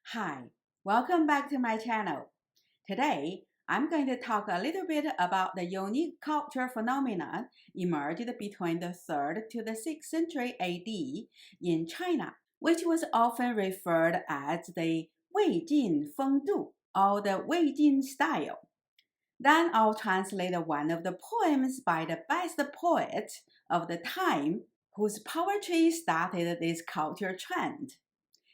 Hi, welcome back to my channel. Today, I'm going to talk a little bit about the unique cultural phenomenon emerged between the 3rd to the 6th century AD in China, which was often referred as the Weijin Fengdu or the Weijin style. Then I'll translate one of the poems by the best poet of the time whose poetry started this cultural trend.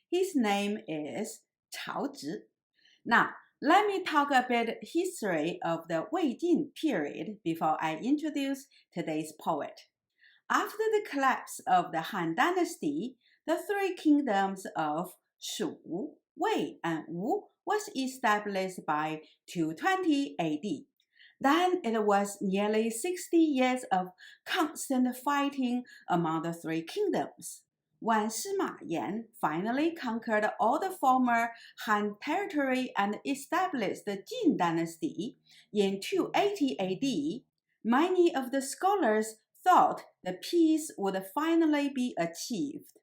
His name is Cao Zhi. Now, let me talk a bit history of the Weijin period before I introduce today's poet. After the collapse of the Han Dynasty, the three kingdoms of Shu, Wei, and Wu was established by 220 AD. Then it was nearly 60 years of constant fighting among the three kingdoms. When Sima Yan finally conquered all the former Han territory and established the Jin dynasty in 280 AD, many of the scholars thought the peace would finally be achieved.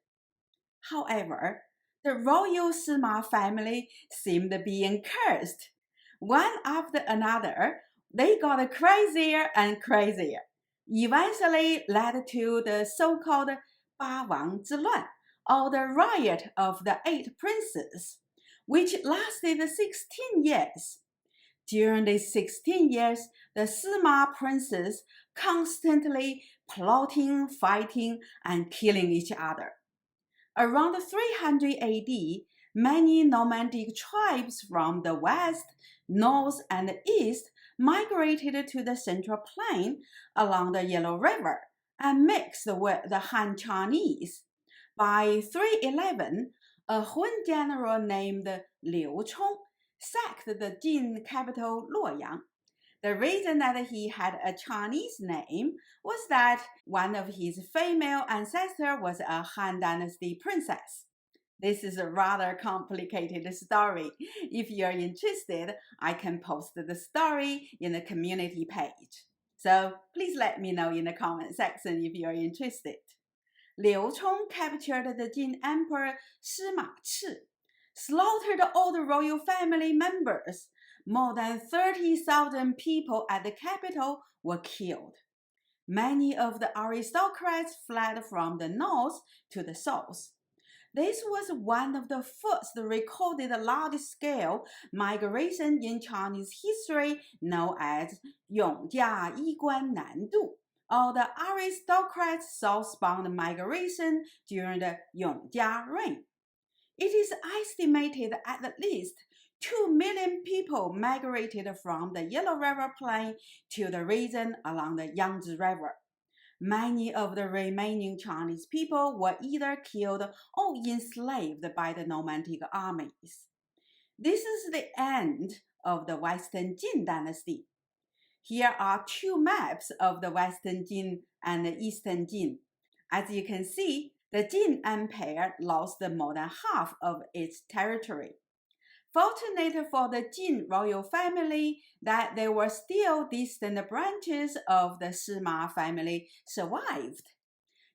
However, the royal Sima family seemed being cursed. One after another, they got crazier and crazier, eventually led to the so-called 八王之乱, or the riot of the 8 princes, which lasted 16 years. During these 16 years, the Sima princes constantly plotting, fighting, and killing each other. Around 300 AD, many nomadic tribes from the west, north, and east migrated to the central plain along the Yellow River and mixed with the Han Chinese. By 311, a Hun general named Liu Chong sacked the Jin capital Luoyang. The reason that he had a Chinese name was that one of his female ancestors was a Han Dynasty princess. This is a rather complicated story. If you're interested, I can post the story in the community page. So please let me know in the comment section if you're interested. Liu Chong captured the Jin Emperor Sima Chi, slaughtered all the royal family members. More than 30,000 people at the capital were killed. Many of the aristocrats fled from the north to the south. This was one of the first recorded large-scale migration in Chinese history known as Yong-Jia Yiguan Nandu, or the aristocrats' southbound migration during the Yong-Jia reign. It is estimated at least 2 million people migrated from the Yellow River Plain to the region along the Yangtze River. Many of the remaining Chinese people were either killed or enslaved by the nomadic armies. This is the end of the Western Jin dynasty. Here are 2 maps of the Western Jin and the Eastern Jin. As you can see, the Jin Empire lost more than half of its territory. Fortunate for the Jin royal family that there were still distant branches of the Sima family survived.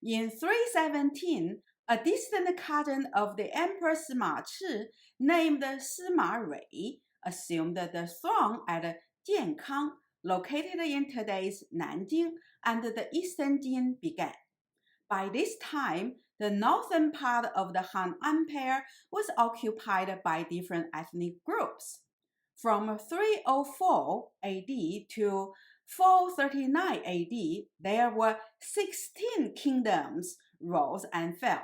In 317, a distant cousin of the Emperor Sima Chi named Sima Rui assumed the throne at Jiankang, located in today's Nanjing, and the Eastern Jin began. By this time, the northern part of the Han Empire was occupied by different ethnic groups. From 304 AD to 439 AD, there were 16 kingdoms rose and fell.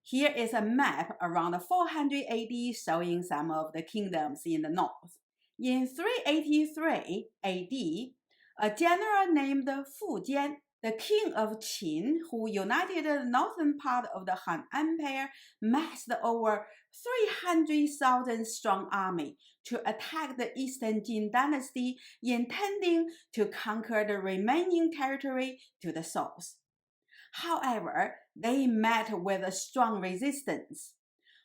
Here is a map around 400 AD showing some of the kingdoms in the north. In 383 AD, a general named Fu Jian, the king of Qin, who united the northern part of the Han Empire, massed over 300,000 strong army to attack the Eastern Jin dynasty, intending to conquer the remaining territory to the south. However, they met with a strong resistance.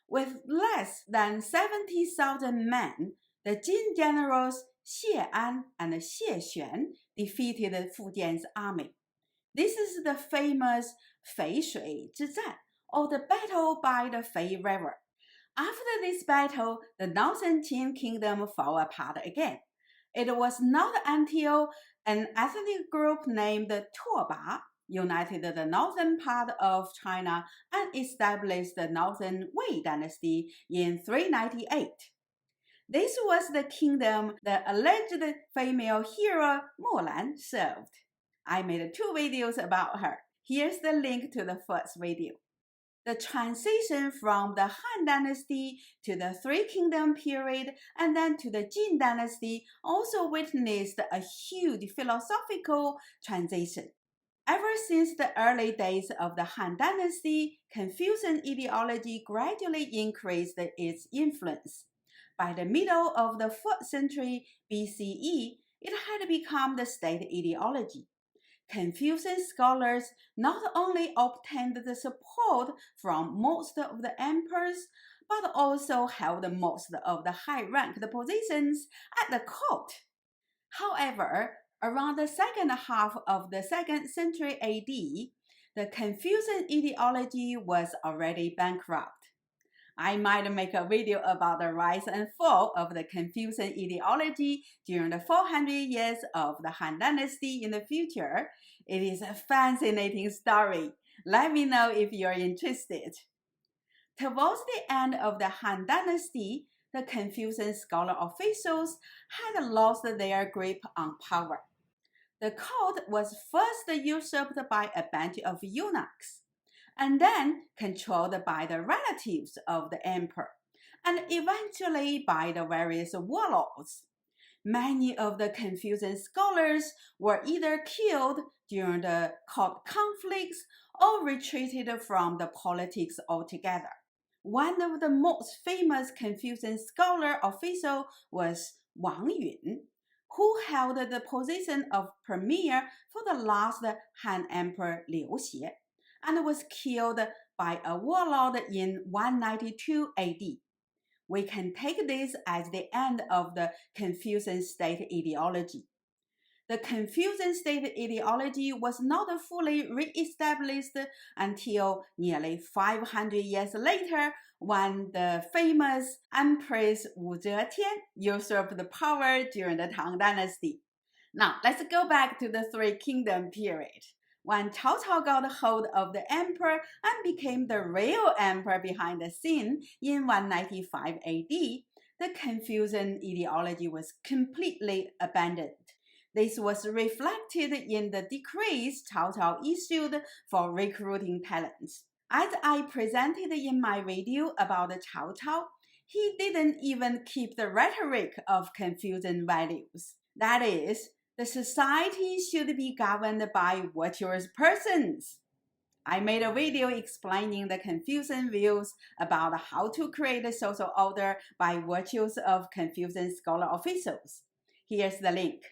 With less than 70,000 men, the Jin generals Xie An and Xie Xuan defeated Fu Jian's army. This is the famous Fei Shui 之战, or the battle by the Fei River. After this battle, the northern Qin kingdom fell apart again. It was not until an ethnic group named Tuoba united the northern part of China and established the northern Wei dynasty in 398. This was the kingdom the alleged female hero Mulan served. I made 2 videos about her. Here's the link to the first video. The transition from the Han Dynasty to the Three Kingdom period and then to the Jin Dynasty also witnessed a huge philosophical transition. Ever since the early days of the Han Dynasty, Confucian ideology gradually increased its influence. By the middle of the 4th century BCE, it had become the state ideology. Confucian scholars not only obtained the support from most of the emperors, but also held most of the high-ranked positions at the court. However, around the second half of the 2nd century AD, the Confucian ideology was already bankrupt. I might make a video about the rise and fall of the Confucian ideology during the 400 years of the Han Dynasty in the future. It is a fascinating story. Let me know if you're interested. Towards the end of the Han Dynasty, the Confucian scholar officials had lost their grip on power. The court was first usurped by a bunch of eunuchs, and then controlled by the relatives of the emperor, and eventually by the various warlords. Many of the Confucian scholars were either killed during the court conflicts or retreated from the politics altogether. One of the most famous Confucian scholar official was Wang Yun, who held the position of premier for the last Han Emperor Liu Xie, and was killed by a warlord in 192 AD. We can take this as the end of the Confucian state ideology. The Confucian state ideology was not fully re-established until nearly 500 years later, when the famous Empress Wu Zetian usurped the power during the Tang Dynasty. Now, let's go back to the Three Kingdom period. When Cao Cao got hold of the emperor and became the real emperor behind the scene in 195 AD, the Confucian ideology was completely abandoned. This was reflected in the decrees Cao Cao issued for recruiting talents. As I presented in my video about Cao Cao, he didn't even keep the rhetoric of Confucian values. That is, the society should be governed by virtuous persons. I made a video explaining the Confucian views about how to create a social order by virtues of Confucian scholar officials. Here's the link.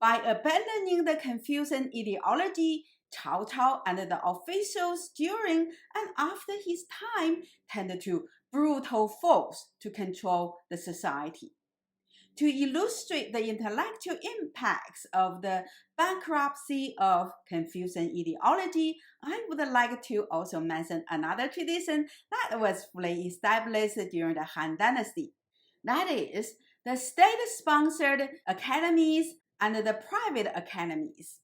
By abandoning the Confucian ideology, Cao Cao and the officials during and after his time tended to brutal force to control the society. To illustrate the intellectual impacts of the bankruptcy of Confucian ideology, I would like to also mention another tradition that was fully established during the Han Dynasty. That is, the state-sponsored academies and the private academies.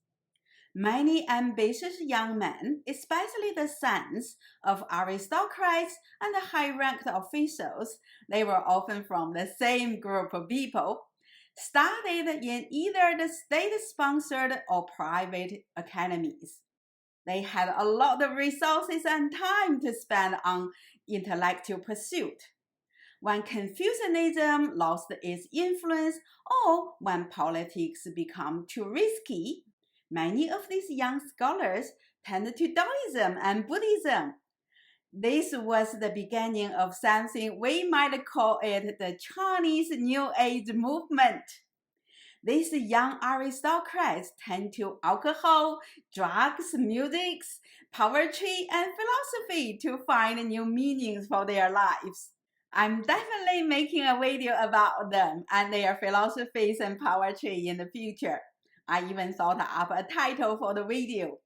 Many ambitious young men, especially the sons of aristocrats and high-ranked officials, they were often from the same group of people, studied in either the state-sponsored or private academies. They had a lot of resources and time to spend on intellectual pursuit. When Confucianism lost its influence or when politics became too risky, many of these young scholars turned to Taoism and Buddhism. This was the beginning of something we might call it the Chinese New Age movement. These young aristocrats turned to alcohol, drugs, music, poetry, and philosophy to find new meanings for their lives. I'm definitely making a video about them and their philosophies and poetry in the future. I even thought up a title for the video: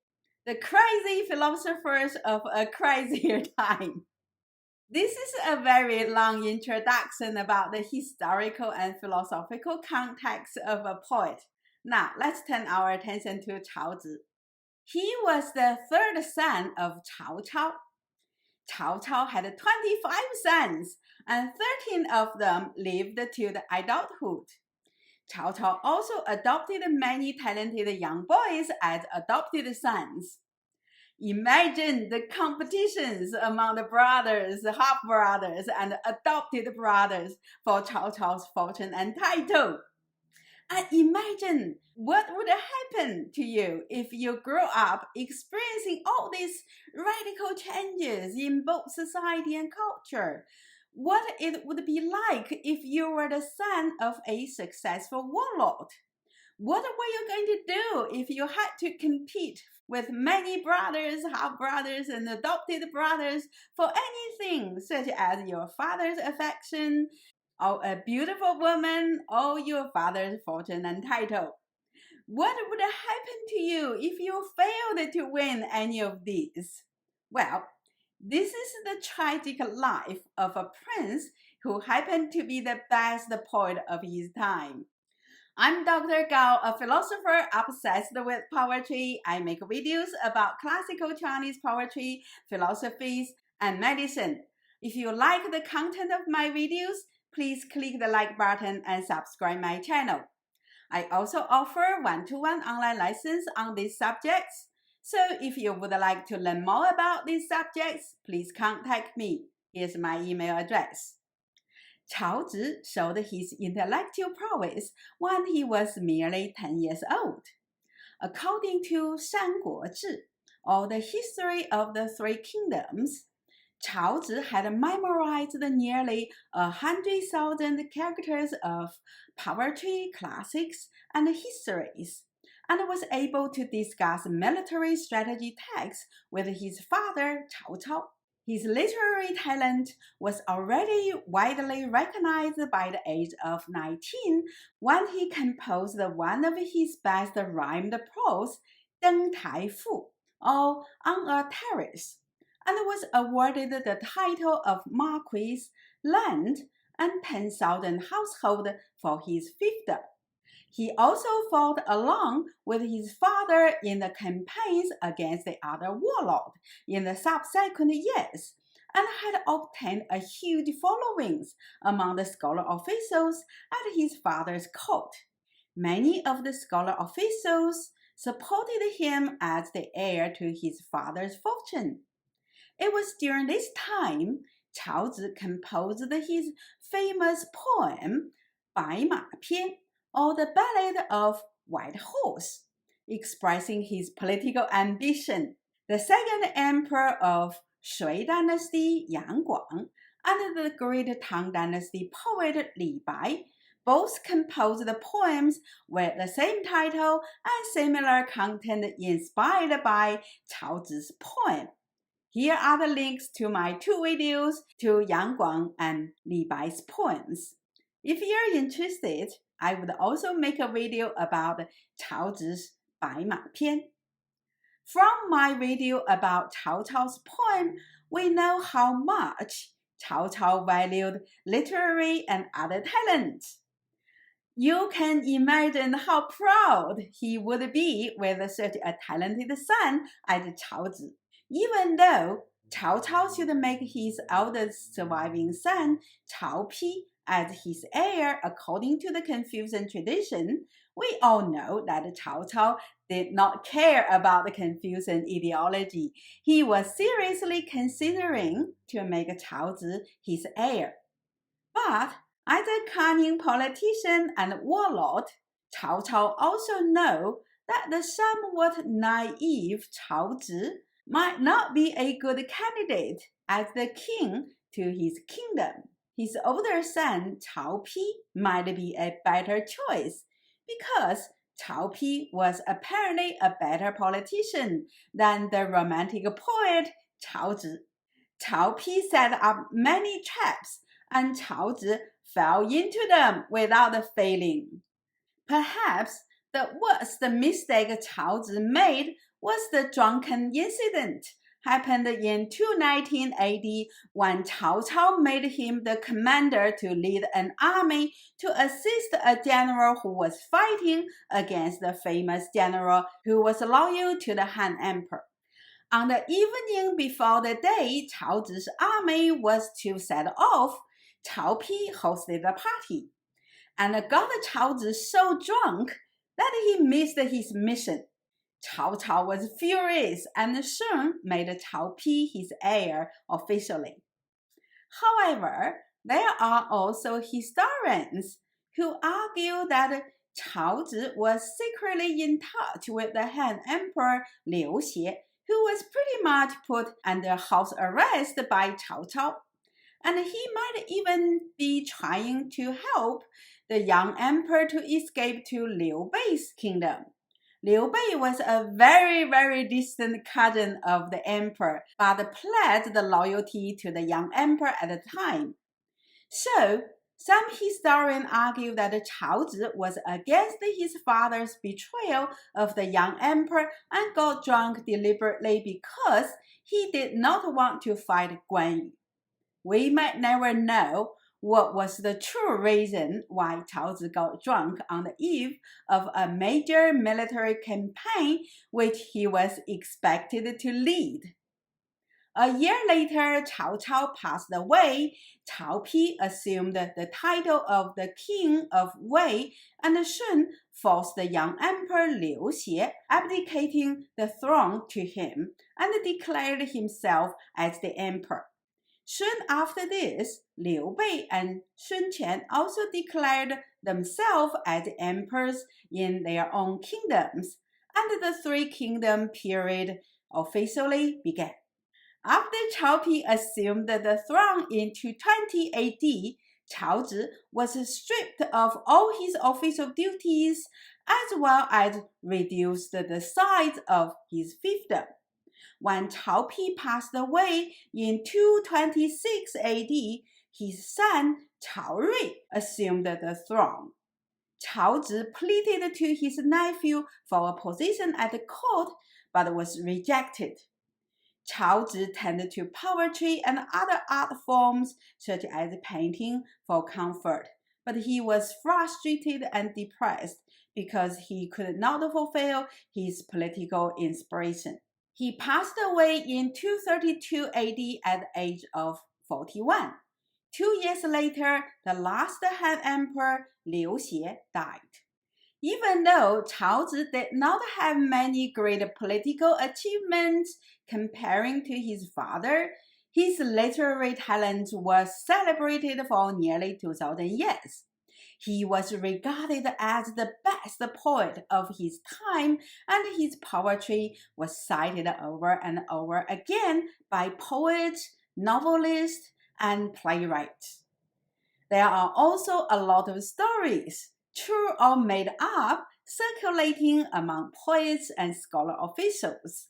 The Crazy Philosophers of a Crazier Time. This is a very long introduction about the historical and philosophical context of a poet. Now, let's turn our attention to Cao Zhi. He was the third son of Cao Cao. Cao Cao had 25 sons, and 13 of them lived to the adulthood. Cao Cao also adopted many talented young boys as adopted sons. Imagine the competitions among the brothers, half-brothers, and adopted brothers for Cao Cao's fortune and title. And imagine what would happen to you if you grew up experiencing all these radical changes in both society and culture. What it would be like if you were the son of a successful warlord. What were you going to do if you had to compete with many brothers, half-brothers, and adopted brothers for anything such as your father's affection, or a beautiful woman, or your father's fortune and title? What would happen to you if you failed to win any of these? Well, this is the tragic life of a prince who happened to be the best poet of his time. I'm Dr. Gao, a philosopher obsessed with poetry. I make videos about classical Chinese poetry, philosophies, and medicine. If you like the content of my videos, please click the like button and subscribe my channel. I also offer one-to-one online lessons on these subjects. So if you would like to learn more about these subjects, please contact me. Here's my email address. Cao Zhi showed his intellectual prowess when he was merely 10 years old. According to Shanguo Zhi, or the history of the Three Kingdoms, Cao Zhi had memorized nearly 100,000 characters of poetry, classics, and histories, and was able to discuss military strategy texts with his father, Cao Cao. His literary talent was already widely recognized by the age of 19 when he composed one of his best rhymed prose, Deng Tai Fu, or On a Terrace, and was awarded the title of Marquis, Land, and 10,000 household for his fiefdom. He also fought along with his father in the campaigns against the other warlord in the subsequent years, and had obtained a huge following among the scholar officials at his father's court. Many of the scholar officials supported him as the heir to his father's fortune. It was during this time Cao Zhi composed his famous poem, Bai Ma Pian, or the Ballad of White Horse, expressing his political ambition. The second emperor of Shui Dynasty, Yang Guang, and the great Tang Dynasty poet Li Bai both composed poems with the same title and similar content inspired by Cao Zhi's poem. Here are the links to my two videos to Yang Guang and Li Bai's poems. If you're interested, I would also make a video about Cao Zhi's Bai Ma Pian. From my video about Cao Cao's poem, we know how much Cao Cao valued literary and other talents. You can imagine how proud he would be with such a talented son as Cao Zhi. Even though Cao Cao should make his eldest surviving son, Cao Pi, as his heir according to the Confucian tradition, we all know that Cao Cao did not care about the Confucian ideology. He was seriously considering to make Cao Zhi his heir. But as a cunning politician and warlord, Cao Cao also knew that the somewhat naive Cao Zhi might not be a good candidate as the king to his kingdom. His older son, Cao Pi, might be a better choice because Cao Pi was apparently a better politician than the romantic poet Cao Zhi. Cao Pi set up many traps, and Cao Zhi fell into them without failing. Perhaps the worst mistake Cao Zhi made was the drunken incident happened in 219 AD when Cao Cao made him the commander to lead an army to assist a general who was fighting against the famous general who was loyal to the Han Emperor. On the evening before the day Cao Zhi's army was to set off, Cao Pi hosted a party and got Cao Zhi so drunk that he missed his mission. Cao Cao was furious and soon made Cao Pi his heir officially. However, there are also historians who argue that Cao Zhi was secretly in touch with the Han Emperor Liu Xie, who was pretty much put under house arrest by Cao Cao, and he might even be trying to help the young emperor to escape to Liu Bei's kingdom. Liu Bei was a very, very distant cousin of the emperor, but pledged the loyalty to the young emperor at the time. So, some historians argue that Cao Zhi was against his father's betrayal of the young emperor and got drunk deliberately because he did not want to fight Guan Yu. We might never know what was the true reason why Cao Zhi got drunk on the eve of a major military campaign which he was expected to lead. A year later, Cao Cao passed away. Cao Pi assumed the title of the King of Wei and soon forced the young emperor Liu Xie, abdicating the throne to him, and declared himself as the emperor. Soon after this, Liu Bei and Sun Quan also declared themselves as emperors in their own kingdoms, and the three-kingdom period officially began. After Cao Pi assumed the throne in 220 AD, Cao Zhi was stripped of all his official duties as well as reduced the size of his fiefdom. When Cao Pi passed away in 226 AD, his son Cao Rui assumed the throne. Cao Zhi pleaded to his nephew for a position at the court, but was rejected. Cao Zhi turned to poetry and other art forms, such as painting, for comfort, but he was frustrated and depressed because he could not fulfill his political inspiration. He passed away in 232 AD at the age of 41. 2 years later, the last Han Emperor Liu Xie died. Even though Cao Zhi did not have many great political achievements comparing to his father, his literary talent was celebrated for nearly 2,000 years. He was regarded as the best poet of his time, and his poetry was cited over and over again by poets, novelists, and playwrights. There are also a lot of stories, true or made up, circulating among poets and scholar officials.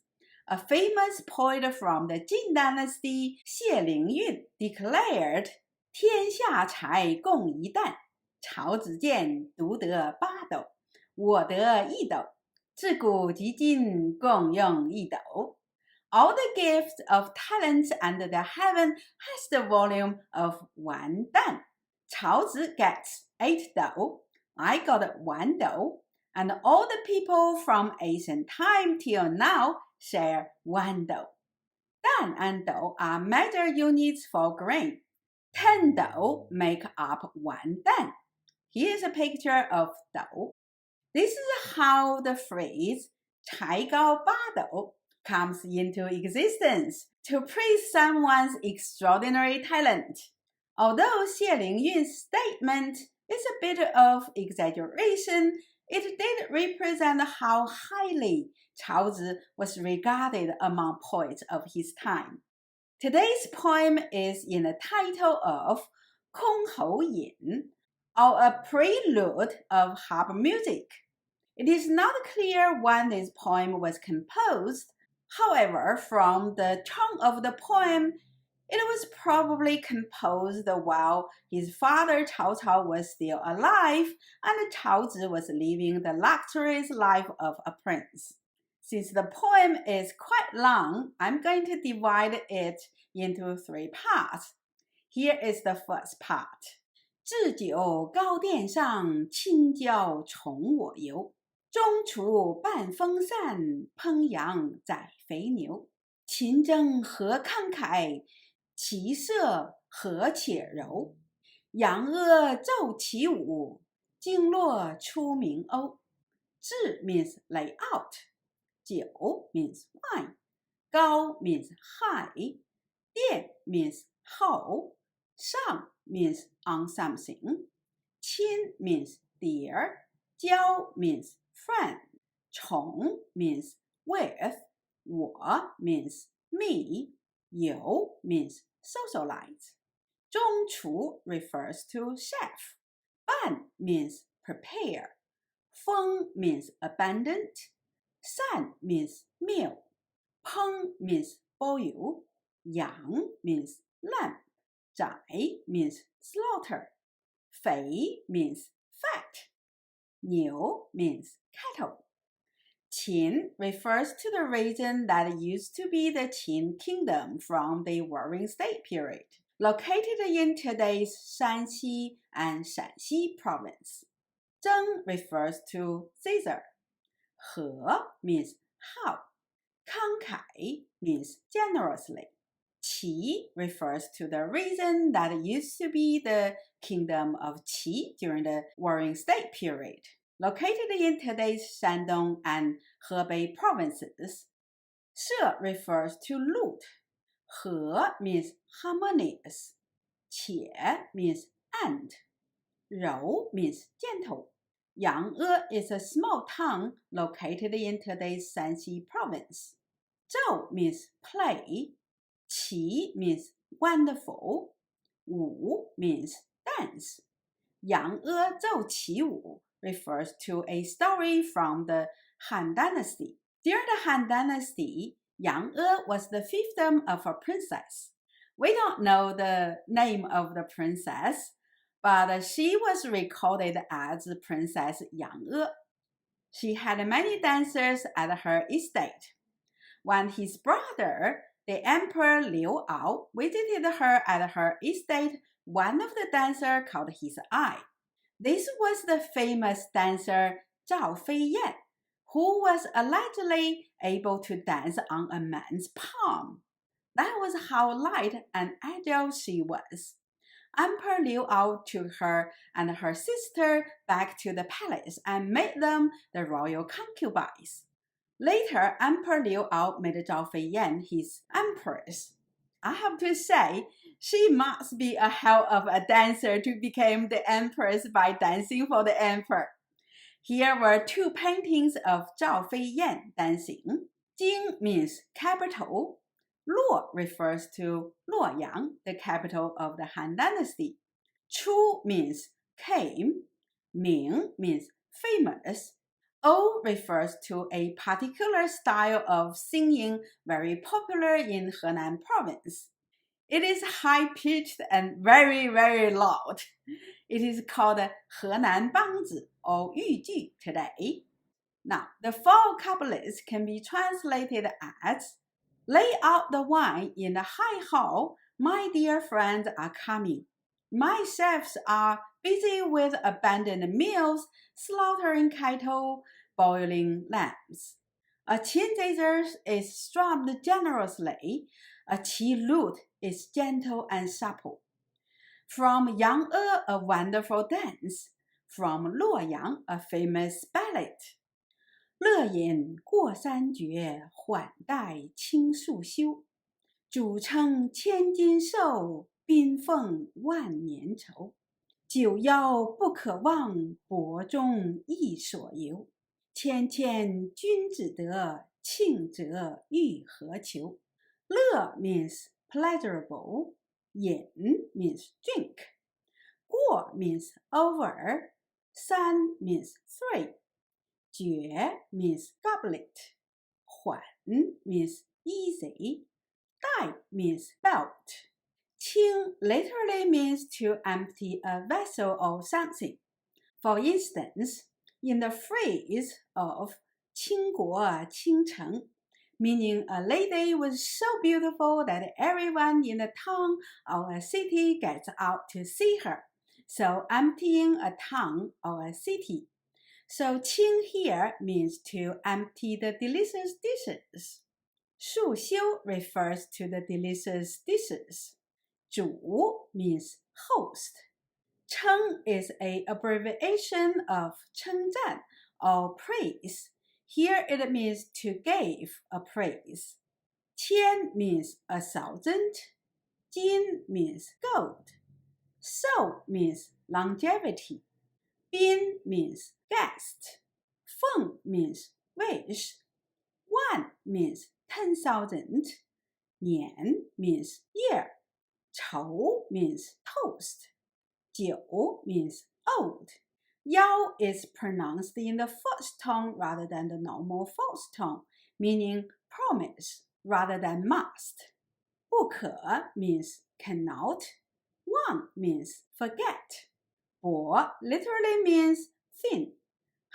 A famous poet from the Jin Dynasty, Xie Lingyun, declared, 天下才共一担，曹子建独得八斗，我得一斗，自古及今共用一斗。All the gifts of talents under the heaven has the volume of one dan. Cao Zhi gets 8 dou, I got 1 dou, and all the people from ancient time till now share 1 dou. Dan and dou are measure units for grain. 10 dou make up 1 dan. Here's a picture of dou. This is how the phrase 才高八斗 comes into existence to praise someone's extraordinary talent. Although Xie Lingyun's statement is a bit of exaggeration, it did represent how highly Cao Zhi was regarded among poets of his time. Today's poem is in the title of 空侯引, or A Prelude of Harp Music. It is not clear when this poem was composed. However, from the tone of the poem, it was probably composed while his father Cao Cao was still alive and Cao Zhi was living the luxurious life of a prince. Since the poem is quite long, I'm going to divide it into 3 parts. Here is the first part. 置酒高殿上，清椒宠我游。中厨半风扇，烹羊宰肥牛。秦征何慷慨，骑射何且柔。扬阿奏起舞，经络出名瓯。制 means lay out. 酒 means wine. 高 means high. 殿 means hall. 上 means on something. 亲 means dear. 交 means friend. 宠 means with. 我 means me. 游 means socialize. 中厨 refers to chef. 半 means prepare. 风 means abundant. 散 means meal. 烹 means boil. 羊 means lamb. 宰 means slaughter. 肥 means fat. 牛 means cattle. Qin refers to the region that used to be the Qin kingdom from the Warring State period, located in today's Shanxi and Shanxi province. Zheng refers to Zither. He means how. Kankai means generously. Qi refers to the region that used to be the kingdom of Qi during the Warring State period, located in today's Shandong and Hebei provinces. She refers to lute. He means harmonious. Qie means and. Rou means gentle. Yang'e is a small town located in today's Shanxi province. Zhou means play. Qi means wonderful. Wu means dance. Yang'e Zhou Qi Wu refers to a story from the Han Dynasty. During the Han Dynasty, Yang'e was the fiefdom of a princess. We don't know the name of the princess, but she was recorded as Princess Yang'e. She had many dancers at her estate. When his brother, the Emperor Liu Ao, visited her at her estate, one of the dancers caught his eye. This was the famous dancer Zhao Feiyan, who was allegedly able to dance on a man's palm. That was how light and agile she was. Emperor Liu Ao took her and her sister back to the palace and made them the royal concubines. Later, Emperor Liu Ao made Zhao Feiyan his empress. I have to say, she must be a hell of a dancer to become the empress by dancing for the emperor. Here were 2 paintings of Zhao Feiyan dancing. Jing means capital. Luo refers to Luoyang, the capital of the Han Dynasty. Chu means came. Ming means famous. O refers to a particular style of singing very popular in Henan province. It is high-pitched and very, very loud. It is called Henan Bangzi or Yujü today. Now, the 4 couplets can be translated as, lay out the wine in the high hall, my dear friends are coming. My chefs are busy with abandoned meals, slaughtering cattle, boiling lambs. A Qin zither is strummed generously. A Qi lute is gentle and supple. From Yang'e, a wonderful dance. From Luoyang, a famous ballet. 乐饮过三绝，缓带青树修。主称千金寿，宾奉万年愁。九邀不可忘，博中亦所由。谦谦君子得，庆则欲何求？乐 means pleasurable. 饮 means drink. 过 means over. 三 means three. 绝 means goblet. 缓 means easy. 带 means belt. 清 literally means to empty a vessel or something. For instance, in the phrase of 倾国倾城, meaning a lady was so beautiful that everyone in the town or a city gets out to see her, so emptying a town or a city. So 清 here means to empty the delicious dishes. 束修 refers to the delicious dishes. 主 means host. 称 is an abbreviation of 称赞 or praise. Here it means to give a praise. 千 means 1,000. 金 means gold. 寿 means longevity. 宾 means guest. 凤 means wish. 万 means 10,000. 年 means year. 稠 means toast. 久 means old. 腰 is pronounced in the first tone rather than the normal false tone, meaning promise rather than must. 不可 means cannot. 忘 means forget. 薄 literally means thin.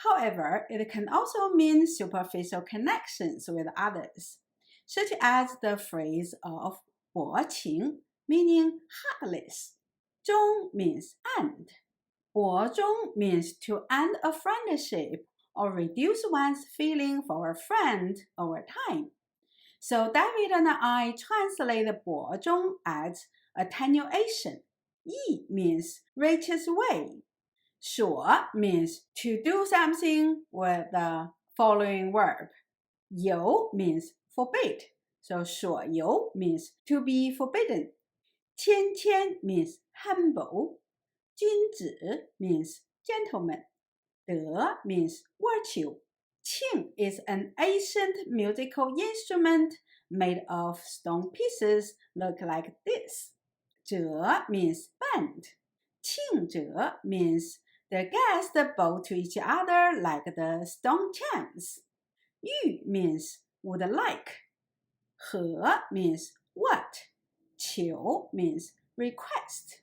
However, it can also mean superficial connections with others, such as the phrase of 薄情, meaning heartless. 终 means end. 薄终 means to end a friendship or reduce one's feeling for a friend over time. So David and I translate 薄终 as attenuation. 易 means righteous way. 说 means to do something with the following verb. 游 means forbid. So 说游 means to be forbidden. 谦谦 means humble. 君子 means gentleman. 德 means virtue. 磬 is an ancient musical instrument made of stone pieces look like this. 折 means bend. 庆折 means the guests bow to each other like the stone chimes. 欲 means would like. 何 means what. 求 means request.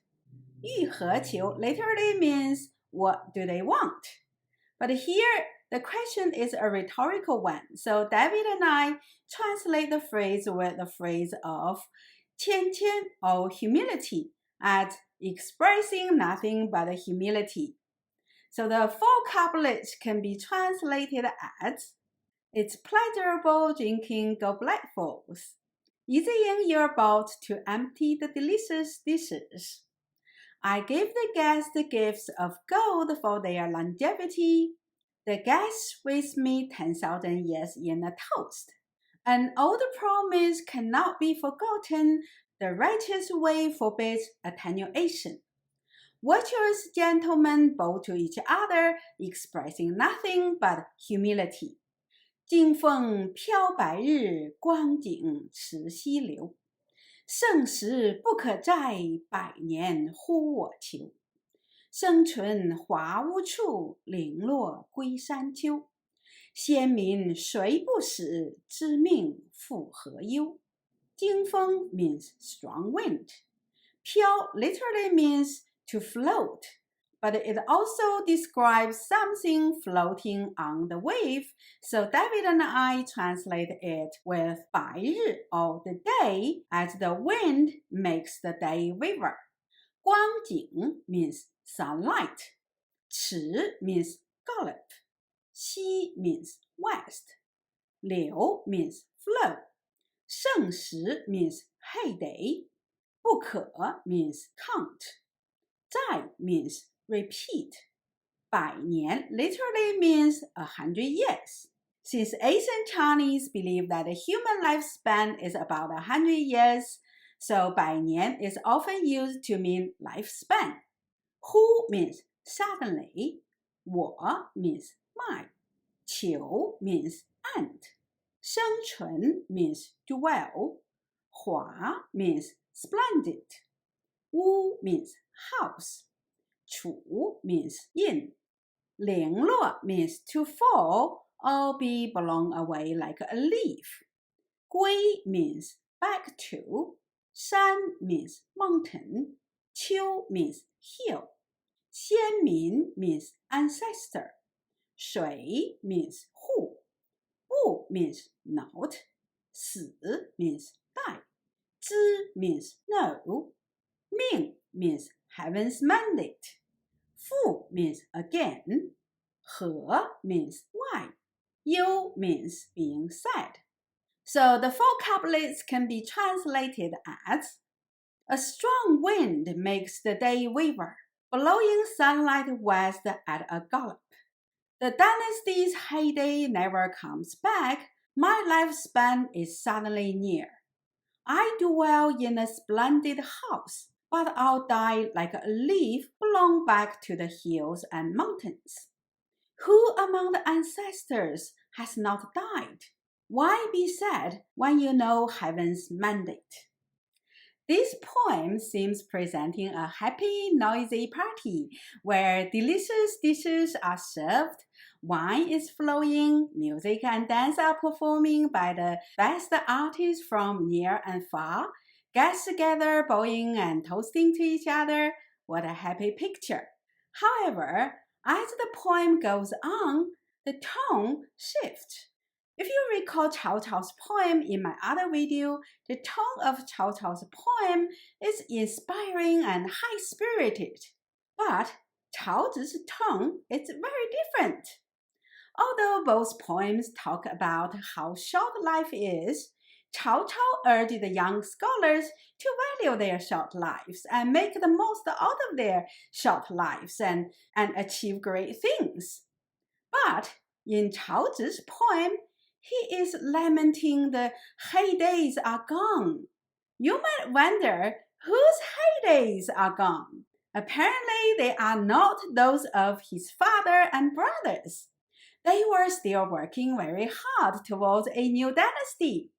欲何求 literally means what do they want. But here, the question is a rhetorical one, so David and I translate the phrase with the phrase of 谦谦 or humility as expressing nothing but humility. So the full couplet can be translated as It's pleasurable drinking gobletfuls. Easy in your boat to empty the delicious dishes. I give the guests gifts of gold for their longevity. The guests with me 10,000 years in a toast. An old promise cannot be forgotten. The righteous way forbids attenuation. Virtuous gentlemen bow to each other, expressing nothing but humility. 金凤飘白日，光景持溪流。盛时不可再，百年呼我求。生存华屋处，零落归山丘。先民谁不死？知命复何忧？经风 means strong wind. 飘 literally means to float, but it also describes something floating on the wave, so David and I translate it with 白日 or the day, as the wind makes the day waver. 光景 means sunlight. 驰 means gallop. 西 means west. 流 means flow. 盛时 means heyday. 不可 means can't. 再 means repeat. 百年 literally means 100 years. Since ancient Chinese believe that the human lifespan is about 100 years, so 百年 is often used to mean lifespan. 忽 means suddenly. 我 means my. 求 means end. 生存 means dwell. 华 means splendid. 屋 means house. 处 means in. 零落 means to fall or be blown away like a leaf. 归 means back to. 山 means mountain. 丘 means hill. 先民 means ancestor. 水 means who. 不 means not, 死 means die, 知 means no, 命 means heaven's mandate, 复 means again, 和 means why, 忧 means being sad. So the four couplets can be translated as: a strong wind makes the day waver, blowing sunlight west at a gallop. The dynasty's heyday never comes back. My lifespan is suddenly near. I dwell in a splendid house, but I'll die like a leaf blown back to the hills and mountains. Who among the ancestors has not died? Why be sad when you know heaven's mandate? This poem seems presenting a happy, noisy party where delicious dishes are served, wine is flowing, music and dance are performing by the best artists from near and far, guests gather bowing and toasting to each other. What a happy picture. However, as the poem goes on, the tone shifts. If you recall Cao Cao's poem in my other video, the tone of Cao Cao's poem is inspiring and high-spirited. But Cao Zhi's tone is very different. Although both poems talk about how short life is, Cao Cao urged the young scholars to value their short lives and make the most out of their short lives and achieve great things. But in Cao Zhi's poem, he is lamenting the heydays are gone. You might wonder whose heydays are gone. Apparently, they are not those of his father and brothers. They were still working very hard towards a new dynasty.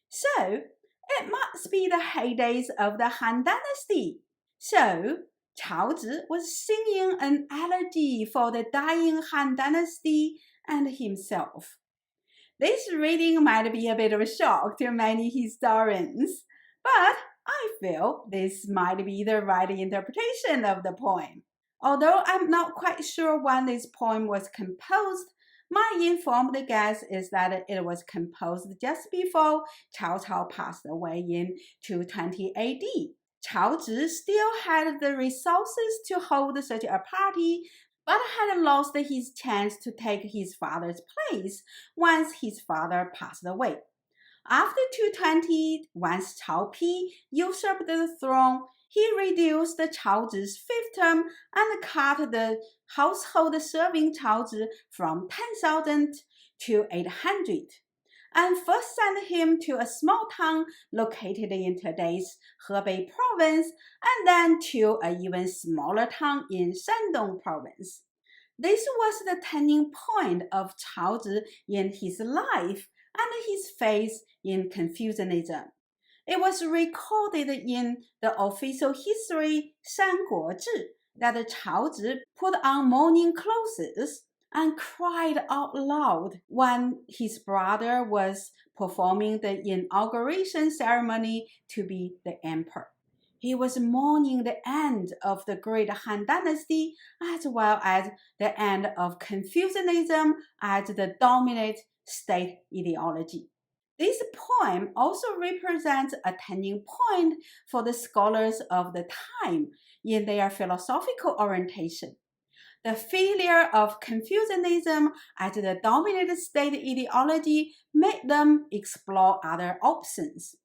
So, it must be the heydays of the Han Dynasty. So, Cao Zhi was singing an elegy for the dying Han Dynasty and himself. This reading might be a bit of a shock to many historians, but I feel this might be the right interpretation of the poem. Although I'm not quite sure when this poem was composed, my informed guess is that it was composed just before Cao Cao passed away in 220 AD. Cao Zhi still had the resources to hold such a party, but had lost his chance to take his father's place once his father passed away. After 220, once Cao Pi usurped the throne, he reduced Cao Zhi's fifth term and cut the household serving Cao Zhi from 10,000 to 800, and first sent him to a small town located in today's Hebei province, and then to an even smaller town in Shandong province. This was the turning point of Cao Zhi in his life and his faith in Confucianism. It was recorded in the official history Zhi that Cao Zhi put on mourning clothes and cried out loud when his brother was performing the inauguration ceremony to be the emperor. He was mourning the end of the great Han Dynasty as well as the end of Confucianism as the dominant state ideology. This poem also represents a turning point for the scholars of the time in their philosophical orientation. The failure of Confucianism as the dominant state ideology made them explore other options.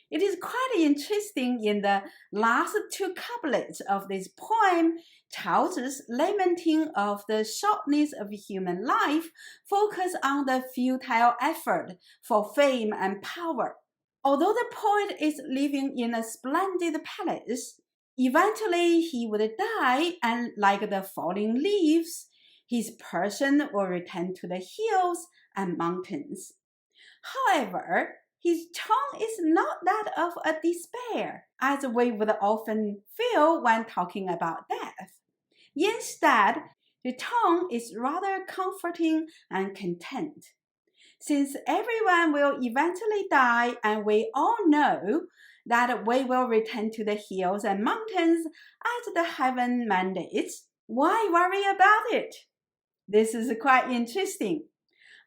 It is quite interesting in the last two couplets of this poem, Cao Zhi's lamenting of the shortness of human life focus on the futile effort for fame and power. Although the poet is living in a splendid palace, eventually he would die, and like the falling leaves, his person will return to the hills and mountains. However, his tone is not that of a despair, as we would often feel when talking about death. Instead, the tone is rather comforting and content. Since everyone will eventually die and we all know that we will return to the hills and mountains as the heaven mandates, why worry about it? This is quite interesting.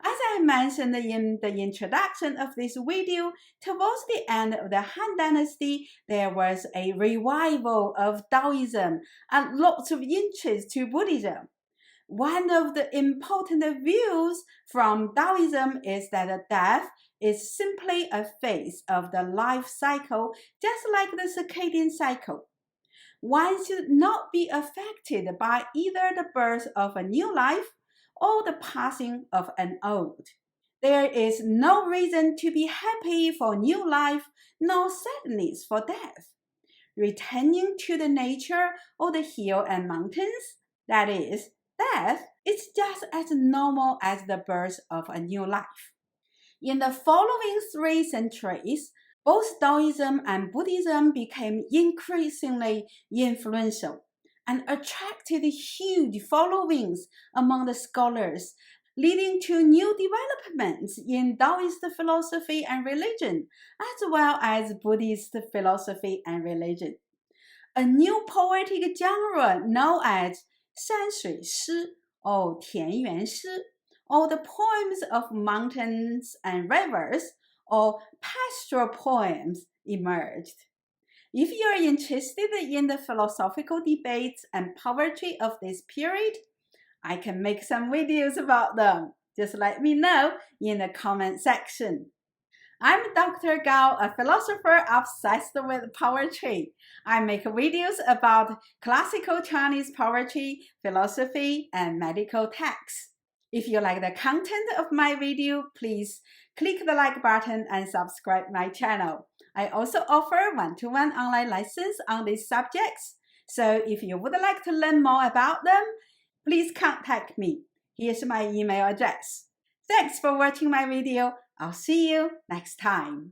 As I mentioned in the introduction of this video, towards the end of the Han Dynasty, there was a revival of Taoism and lots of interest to Buddhism. One of the important views from Taoism is that death is simply a phase of the life cycle, just like the circadian cycle. One should not be affected by either the birth of a new life or the passing of an old. There is no reason to be happy for new life, nor sadness for death. Returning to the nature of the hill and mountains, that is, death, is just as normal as the birth of a new life. In the following 3 centuries, both Taoism and Buddhism became increasingly influential and attracted huge followings among the scholars, leading to new developments in Taoist philosophy and religion, as well as Buddhist philosophy and religion. A new poetic genre known as 山水诗 or 田园诗, or the poems of mountains and rivers, or pastoral poems, emerged. If you are interested in the philosophical debates and poetry of this period, I can make some videos about them. Just let me know in the comment section. I'm Dr. Cao, a philosopher obsessed with poetry. I make videos about classical Chinese poetry, philosophy, and medical texts. If you like the content of my video, please click the like button and subscribe my channel. I also offer one-to-one online lessons on these subjects. So if you would like to learn more about them, please contact me. Here's my email address. Thanks for watching my video. I'll see you next time.